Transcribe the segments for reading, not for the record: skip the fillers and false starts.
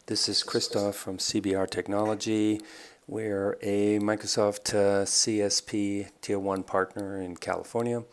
This is Christoph from CBR Technology. We're a Microsoft CSP Tier 1 partner in California,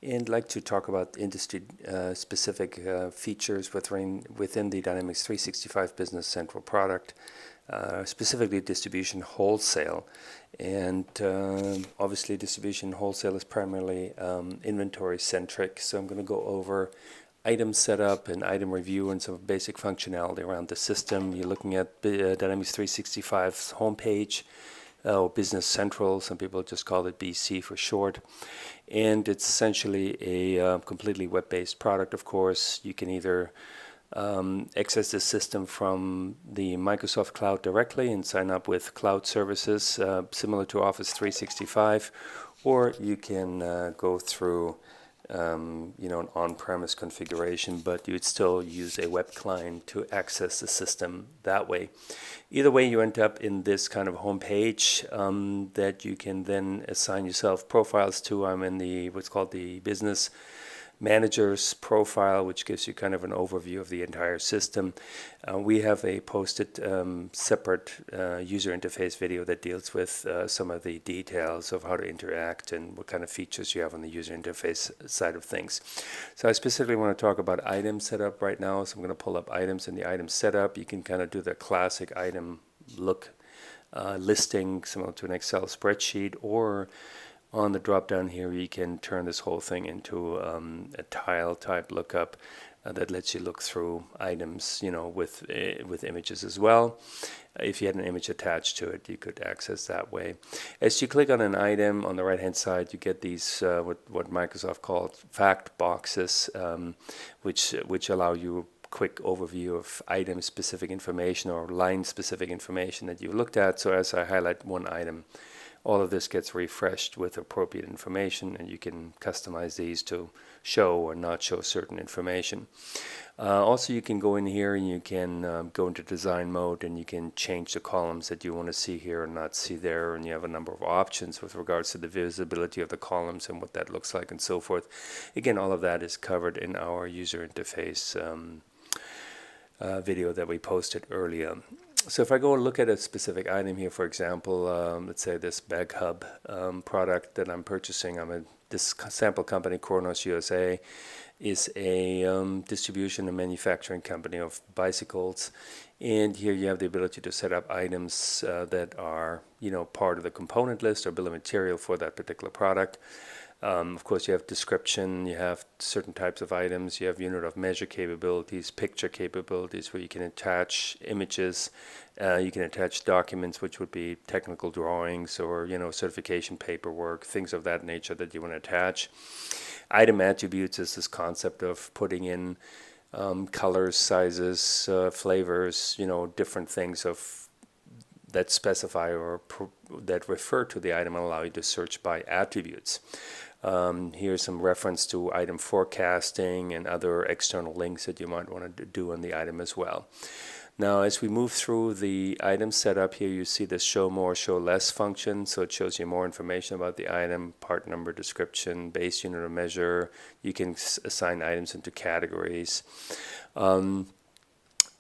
and like to talk about industry-specific features within the Dynamics 365 Business Central product, specifically distribution wholesale. And obviously distribution wholesale is primarily inventory-centric, so I'm going to go over item setup and item review and some basic functionality around the system. You're looking at Dynamics 365's homepage, or Business Central. Some people just call it BC for short. And it's essentially a completely web-based product, of course. You can either access the system from the Microsoft Cloud directly and sign up with cloud services similar to Office 365, or you can go through an on-premise configuration, but you'd still use a web client to access the system that way. Either way, you end up in this kind of home page that you can then assign yourself profiles to. I'm in the what's called the Business Manager's profile, which gives you kind of an overview of the entire system. We have a posted separate user interface video that deals with some of the details of how to interact and what kind of features you have on the user interface side of things. So I specifically want to talk about item setup right now. So I'm going to pull up items in the item setup. You can kind of do the classic item look listing similar to an Excel spreadsheet, or on the drop down here you can turn this whole thing into a tile type lookup that lets you look through items, with images as well. If you had an image attached to it, you could access that way. As you click on an item on the right hand side, you get these what Microsoft calls fact boxes, which allow you quick overview of item specific information or line specific information that you looked at. So as I highlight one item, all of this gets refreshed with appropriate information, and you can customize these to show or not show certain information. Also, you can go in here and you can go into design mode, and you can change the columns that you want to see here and not see there, and you have a number of options with regards to the visibility of the columns and what that looks like and so forth. Again, all of that is covered in our user interface video that we posted earlier. So if I go and look at a specific item here, for example, let's say this bag hub product that I'm purchasing, this sample company, Kronos USA, is a distribution and manufacturing company of bicycles. And here you have the ability to set up items that are, part of the component list or bill of material for that particular product. Of course, you have description, you have certain types of items, you have unit of measure capabilities, picture capabilities where you can attach images, you can attach documents, which would be technical drawings or, certification paperwork, things of that nature that you want to attach. Item attributes is this concept of putting in colors, sizes, flavors, different things that specify or that refer to the item and allow you to search by attributes. Here's some reference to item forecasting and other external links that you might want to do on the item as well. Now, as we move through the item setup here, you see this show more, show less function. So it shows you more information about the item, part number, description, base unit of measure. You can assign items into categories.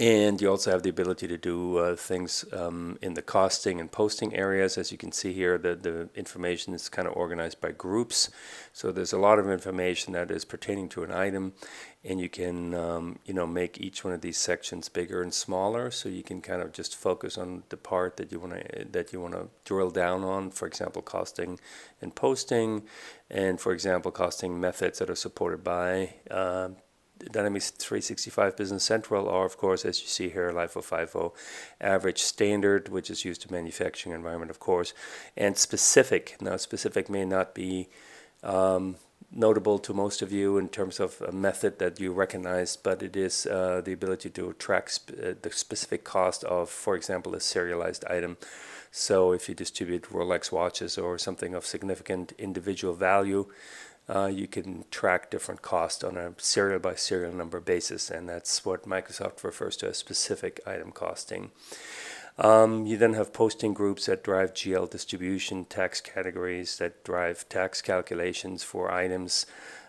And you also have the ability to do things in the costing and posting areas. As you can see here, the information is kind of organized by groups. So there's a lot of information that is pertaining to an item, and you can make each one of these sections bigger and smaller. So you can kind of just focus on the part that you want to drill down on. For example, costing and posting, and for example, costing methods that are supported by Dynamics 365 Business Central, or of course, as you see here, LIFO FIFO average standard, which is used to manufacturing environment, of course, and specific. Now, specific may not be notable to most of you in terms of a method that you recognize, but it is the ability to track the specific cost of, for example, a serialized item. So if you distribute Rolex watches or something of significant individual value, you can track different costs on a serial by serial number basis, and that's what Microsoft refers to as specific item costing. You then have posting groups that drive GL distribution, tax categories that drive tax calculations for items,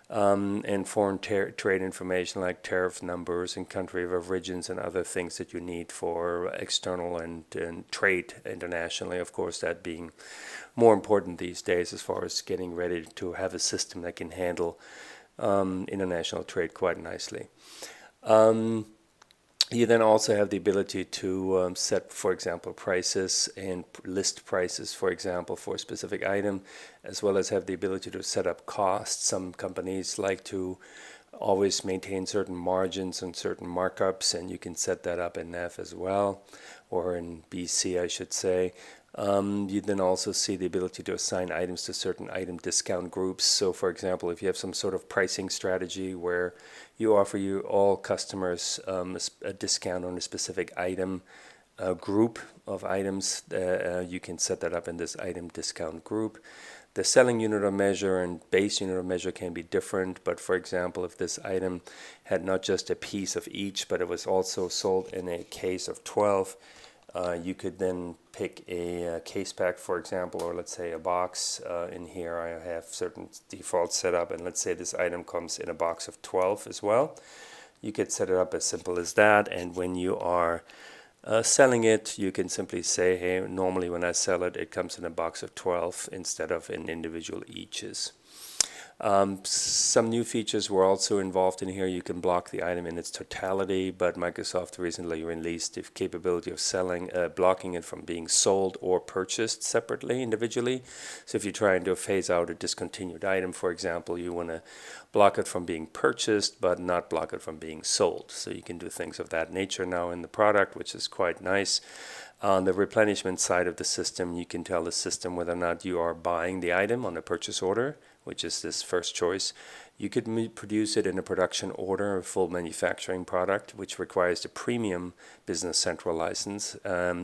and foreign trade information like tariff numbers and country of origins and other things that you need for external and trade internationally. Of course, that being more important these days as far as getting ready to have a system that can handle international trade quite nicely. You then also have the ability to set, for example, prices and list prices, for example, for a specific item, as well as have the ability to set up costs. Some companies like to always maintain certain margins and certain markups, and you can set that up in NAF as well, or in BC, I should say. You then also see the ability to assign items to certain item discount groups. So, for example, if you have some sort of pricing strategy where you offer all customers a discount on a specific item group of items, you can set that up in this item discount group. The selling unit of measure and base unit of measure can be different, but for example, if this item had not just a piece of each, but it was also sold in a case of 12, you could then pick a case pack, for example, or let's say a box. In here I have certain defaults set up, and let's say this item comes in a box of 12 as well. You could set it up as simple as that, and when you are selling it, you can simply say, hey, normally when I sell it, it comes in a box of 12 instead of in individual eaches. Some new features were also involved in here. You can block the item in its totality, but Microsoft recently released the capability of blocking it from being sold or purchased separately, individually. So if you're trying to phase out a discontinued item, for example, you want to block it from being purchased, but not block it from being sold. So you can do things of that nature now in the product, which is quite nice. On the replenishment side of the system, you can tell the system whether or not you are buying the item on a purchase order, which is this first choice. You could produce it in a production order, a full manufacturing product, which requires the premium Business Central license.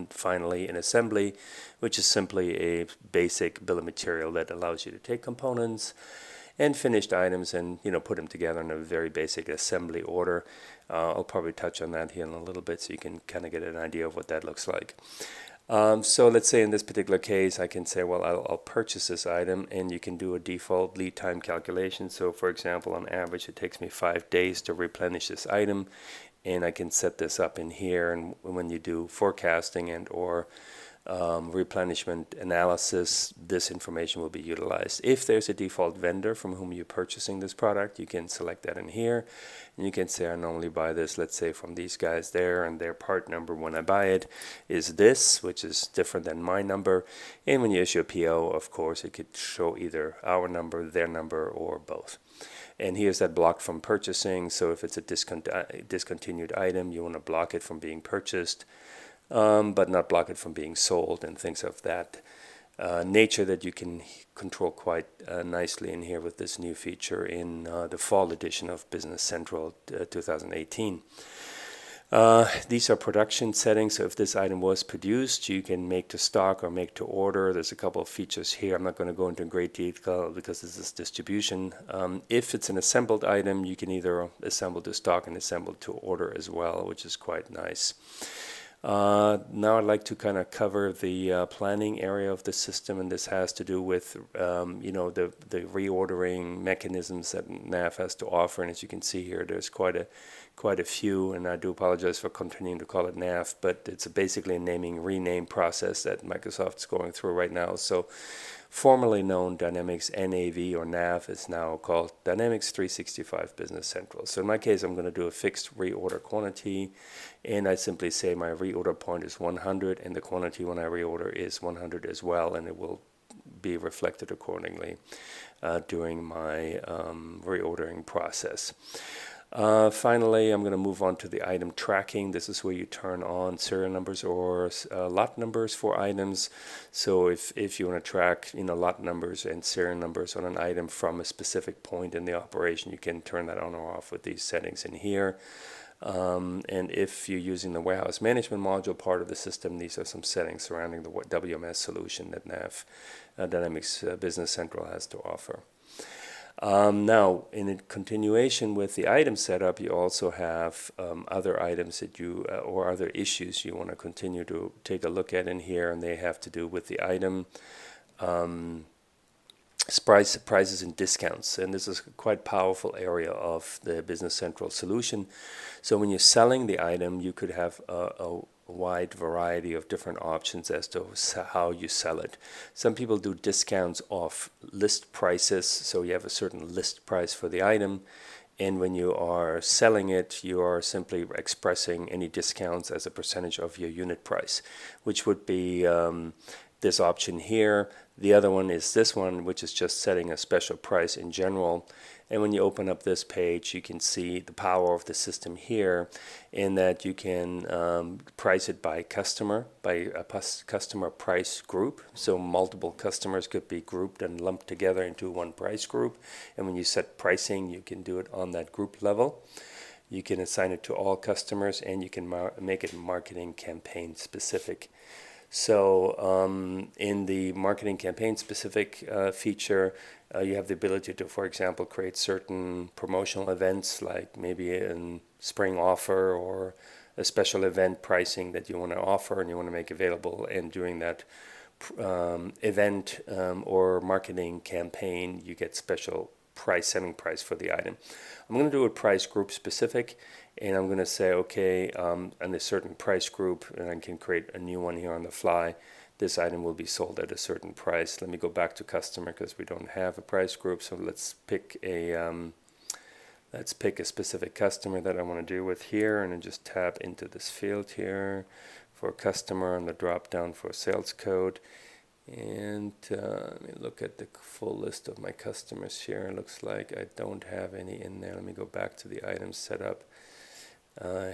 Finally, an assembly, which is simply a basic bill of material that allows you to take components and finished items and put them together in a very basic assembly order. I'll probably touch on that here in a little bit so you can kind of get an idea of what that looks like. So let's say in this particular case, I can say, well, I'll purchase this item, and you can do a default lead time calculation. So for example, on average, it takes me 5 days to replenish this item, and I can set this up in here. And when you do forecasting and or replenishment analysis, this information will be utilized. If there's a default vendor from whom you're purchasing this product, you can select that in here, and you can say, I normally buy this, let's say, from these guys there, and their part number when I buy it is this, which is different than my number. And when you issue a PO, of course, it could show either our number, their number, or both. And here's that block from purchasing. So if it's a discontinued item, you want to block it from being purchased, but not block it from being sold, and things of that nature that you can control quite nicely in here with this new feature in the fall edition of Business Central 2018. These are production settings. So if this item was produced, you can make to stock or make to order. There's a couple of features here. I'm not going to go into great detail because this is distribution. If it's an assembled item, you can either assemble to stock and assemble to order as well, which is quite nice. Now I'd like to kind of cover the planning area of the system, and this has to do with the reordering mechanisms that NAV has to offer. And as you can see here, there's quite a few, and I do apologize for continuing to call it NAV, but it's basically a rename process that Microsoft's going through right now. So formerly known Dynamics NAV or NAV is now called Dynamics 365 Business Central. So in my case, I'm going to do a fixed reorder quantity, and I simply say my reorder point is 100, and the quantity when I reorder is 100 as well, and it will be reflected accordingly during my reordering process. Finally, I'm going to move on to the item tracking. This is where you turn on serial numbers or lot numbers for items. So if you want to track lot numbers and serial numbers on an item from a specific point in the operation, you can turn that on or off with these settings in here. And if you're using the warehouse management module part of the system, these are some settings surrounding the WMS solution that Dynamics Business Central has to offer. Now, in a continuation with the item setup, you also have other items that or other issues you want to continue to take a look at in here, and they have to do with the item prices and discounts, and this is a quite powerful area of the Business Central solution. So when you're selling the item, you could have a wide variety of different options as to how you sell it. Some people do discounts off list prices, so you have a certain list price for the item, and when you are selling it, you are simply expressing any discounts as a percentage of your unit price, which would be this option here. The other one is this one, which is just setting a special price in general. And when you open up this page, you can see the power of the system here, in that you can price it by customer, by a customer price group. So multiple customers could be grouped and lumped together into one price group. And when you set pricing, you can do it on that group level. You can assign it to all customers, and you can make it marketing campaign specific. So in the marketing campaign specific feature, you have the ability to, for example, create certain promotional events, like maybe a spring offer or a special event pricing that you want to offer and you want to make available. And during that event or marketing campaign, you get special selling price for the item. I'm going to do a price group specific, and I'm going to say, okay, on a certain price group, and I can create a new one here on the fly. This item will be sold at a certain price. Let me go back to customer because we don't have a price group. So let's pick a specific customer that I want to do with here, and then just tap into this field here for customer on the drop down for sales code. And let me look at the full list of my customers here. It looks like I don't have any in there. Let me go back to the item setup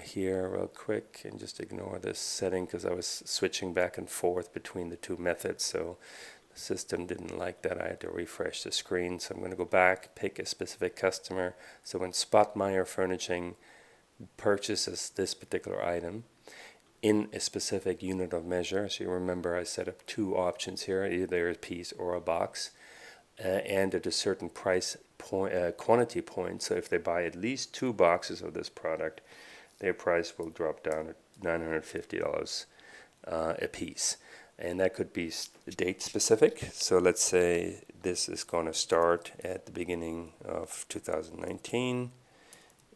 here real quick and just ignore this setting because I was switching back and forth between the two methods. So the system didn't like that. I had to refresh the screen. So I'm going to go back, pick a specific customer. So when Spotmeyer Furnishing purchases this particular item in a specific unit of measure, so you remember I set up two options here, either a piece or a box, and at a certain price point, quantity point. So if they buy at least 2 boxes of this product, their price will drop down at $950 a piece. And that could be date specific. So let's say this is going to start at the beginning of 2019.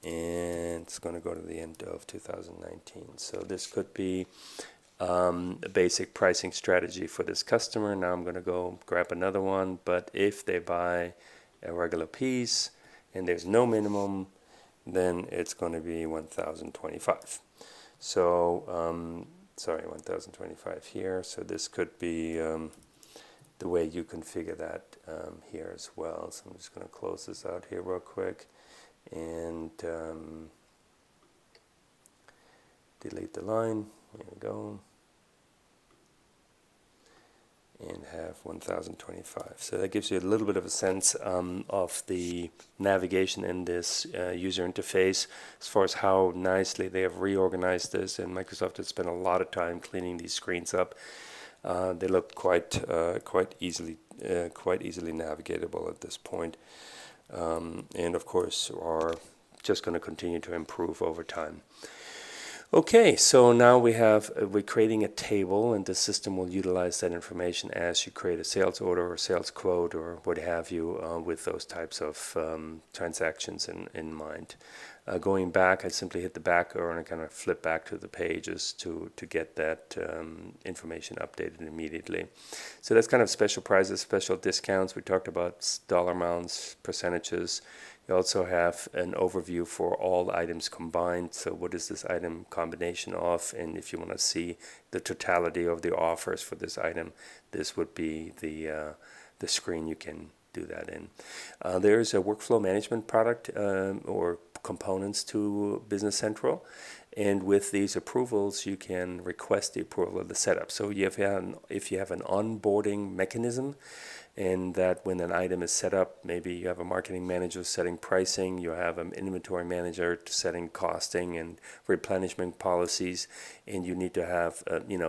And it's going to go to the end of 2019. So this could be a basic pricing strategy for this customer. Now I'm going to go grab another one. But if they buy a regular piece and there's no minimum, then it's going to be 1,025. So, sorry, 1,025 here. So this could be the way you configure that here as well. So I'm just going to close this out here real quick. And delete the line. Here we go. And have 1025. So that gives you a little bit of a sense of the navigation in this user interface, as far as how nicely they have reorganized this. And Microsoft has spent a lot of time cleaning these screens up. They look quite easily navigatable at this point. And of course are just going to continue to improve over time. Okay, so now we're creating a table, and the system will utilize that information as you create a sales order or sales quote or what have you with those types of transactions in mind. Going back, I simply hit the back arrow and kind of flip back to the pages to get that information updated immediately. So that's kind of special prices, special discounts. We talked about dollar amounts, percentages. You also have an overview for all items combined. So what is this item combination of? And if you want to see the totality of the offers for this item, this would be the screen you can do that in. There's a workflow management product or components to Business Central, and with these approvals you can request the approval of the setup. So if you have an onboarding mechanism, and that when an item is set up, maybe you have a marketing manager setting pricing, you have an inventory manager setting costing and replenishment policies, and you need to have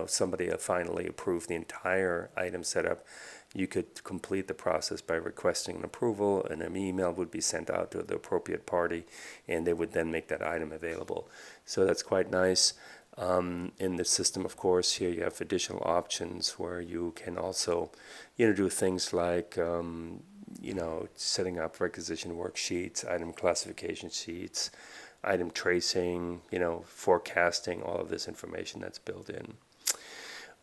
somebody finally approve the entire item setup. You could complete the process by requesting an approval, and an email would be sent out to the appropriate party, and they would then make that item available. So that's quite nice. In the system, of course, here you have additional options where you can also do things like setting up requisition worksheets, item classification sheets, item tracing, forecasting, all of this information that's built in.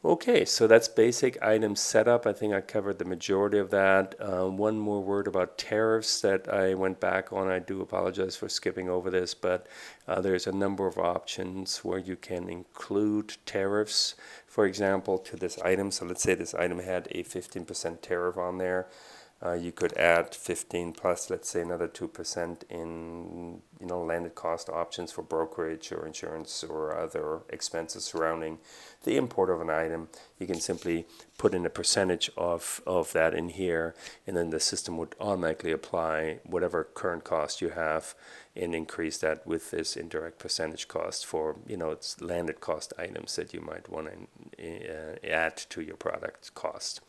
Okay, so that's basic item setup. I think I covered the majority of that. One more word about tariffs that I went back on. I do apologize for skipping over this, but there's a number of options where you can include tariffs, for example, to this item. So let's say this item had a 15% tariff on there. You could add 15 plus, let's say, another 2% in landed cost options for brokerage or insurance or other expenses surrounding the import of an item. You can simply put in a percentage of that in here, and then the system would automatically apply whatever current cost you have and increase that with this indirect percentage cost for it's landed cost items that you might want to add to your product cost.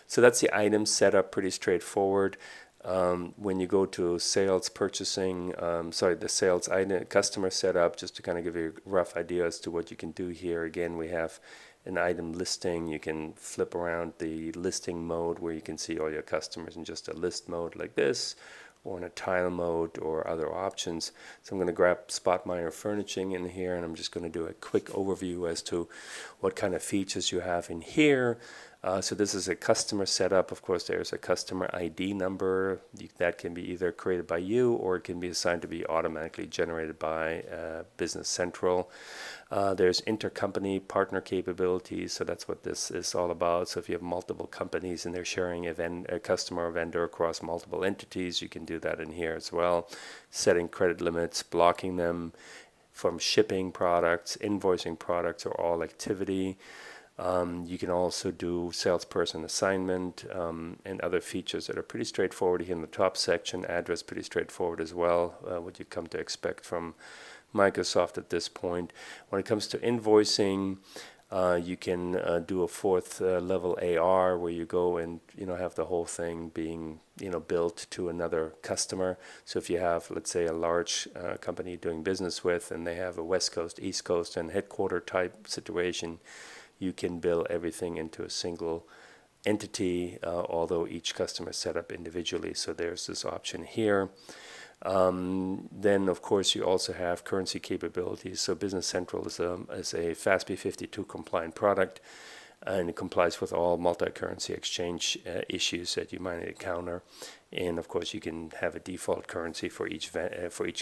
So that's the item setup, pretty straightforward. When you go to sales purchasing, the sales item customer setup, just to kind of give you a rough idea as to what you can do here. Again, we have an item listing. You can flip around the listing mode where you can see all your customers in just a list mode like this, or in a tile mode or other options. So I'm going to grab Spot Minor Furnishing in here, and I'm just going to do a quick overview as to what kind of features you have in here. So this is a customer setup. Of course, there's a customer ID number that can be either created by you or it can be assigned to be automatically generated by Business Central. There's intercompany partner capabilities, so that's what this is all about. So if you have multiple companies and they're sharing a customer or vendor across multiple entities, you can do that in here as well. Setting credit limits, blocking them from shipping products, invoicing products, or all activity. You can also do salesperson assignment and other features that are pretty straightforward here in the top section. Address, pretty straightforward as well, what you come to expect from Microsoft at this point. When it comes to invoicing, you can do a fourth level AR where you go and have the whole thing being built to another customer. So if you have, let's say, a large company doing business with, and they have a West Coast, East Coast, and headquarter type situation, you can bill everything into a single entity, although each customer is set up individually. So there's this option here. Then, of course, you also have currency capabilities. So Business Central is a FASB 52 compliant product, and it complies with all multi-currency exchange issues that you might encounter. And of course, you can have a default currency for each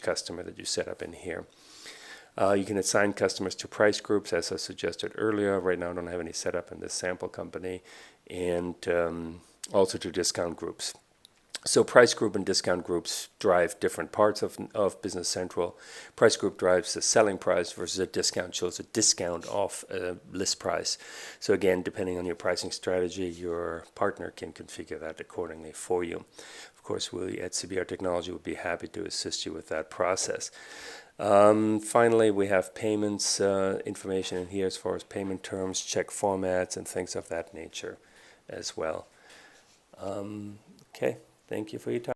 customer that you set up in here. You can assign customers to price groups, as I suggested earlier. Right now, I don't have any set up in this sample company, and also to discount groups. So price group and discount groups drive different parts of Business Central. Price group drives the selling price versus a discount shows a discount off list price. So again, depending on your pricing strategy, your partner can configure that accordingly for you. Of course, we at CBR Technology would be happy to assist you with that process. Finally, we have payments information in here as far as payment terms, check formats, and things of that nature as well. Okay. Thank you for your time.